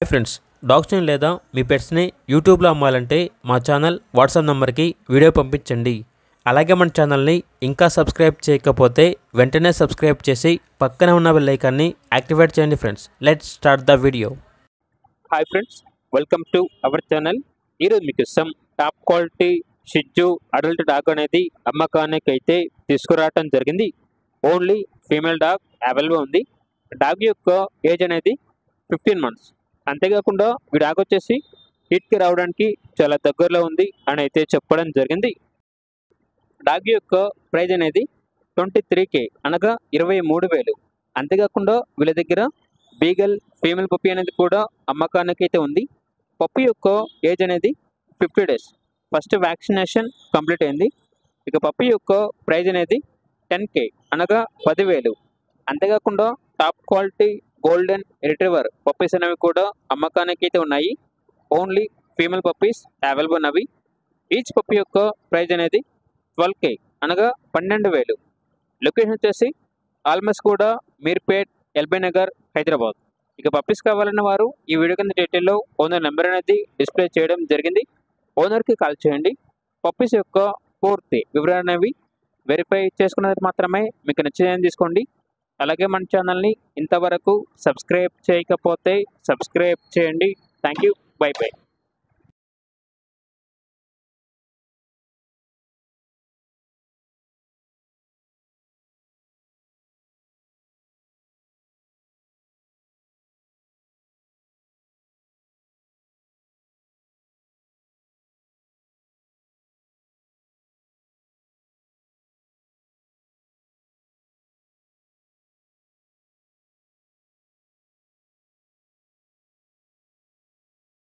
Friends, డాగ్స్ని లేదా మీ పెట్స్ని యూట్యూబ్లో అమ్మాలంటే మా ఛానల్ వాట్సాప్ నెంబర్కి వీడియో పంపించండి. అలాగే మన ఛానల్ని ఇంకా సబ్స్క్రైబ్ చేయకపోతే వెంటనే సబ్స్క్రైబ్ చేసి పక్కన ఉన్న బెల్ ఐకాన్ని యాక్టివేట్ చేయండి. Friends, let's start the video. Hi friends, welcome to our channel. ఈరోజు మీకు టాప్ క్వాలిటీ షిట్జు అడల్ట్ డాగ్ అనేది అమ్మకానికి అయితే తీసుకురావటం జరిగింది. ఓన్లీ ఫీమేల్ డాగ్ అవైలబుల్ ఉంది. డాగ్ యొక్క ఏజ్ అనేది 15 months. అంతేకాకుండా ఈ డాగ్ వచ్చేసి హీట్కి రావడానికి చాలా దగ్గరలో ఉంది అని అయితే చెప్పడం జరిగింది. డాగ్ యొక్క ప్రైజ్ అనేది 23K, అనగా 23,000. అంతేకాకుండా వీళ్ళ దగ్గర బీగల్ ఫీమేల్ పప్పి అనేది కూడా అమ్మకానికి అయితే ఉంది. పప్పి యొక్క ఏజ్ అనేది 50 days. ఫస్ట్ వ్యాక్సినేషన్ కంప్లీట్ అయింది. ఇక పప్పి యొక్క ప్రైజ్ అనేది 10K, అనగా 10,000. అంతేకాకుండా top quality golden retriever puppies అనేవి కూడా అమ్మకానికి అయితే ఉన్నాయి. ఓన్లీ ఫీమేల్ పప్పీస్ అవైలబుల్ ఉన్నవి. ఈచ్ పప్పీ యొక్క ప్రైజ్ అనేది 12K, అనగా 12,000. లొకేషన్ వచ్చేసి ఆల్మోస్ట్ కూడా మీర్పేట్, ఎల్బీ నగర్, హైదరాబాద్. ఇక పప్పీస్ కావాలన్న వారు ఈ వీడియో కింద డీటెయిల్లో ఓనర్ నెంబర్ అనేది డిస్ప్లే చేయడం జరిగింది. ఓనర్కి కాల్ చేయండి. పప్పీస్ యొక్క పూర్తి వివరాలు అనేవి వెరిఫై చేసుకున్నది మాత్రమే మీకు నచ్చిందని తీసుకోండి. అలాగే మన ఛానల్ని ఇంతవరకు సబ్స్క్రైబ్ చేయకపోతే సబ్స్క్రైబ్ చేయండి. Thank you. By by.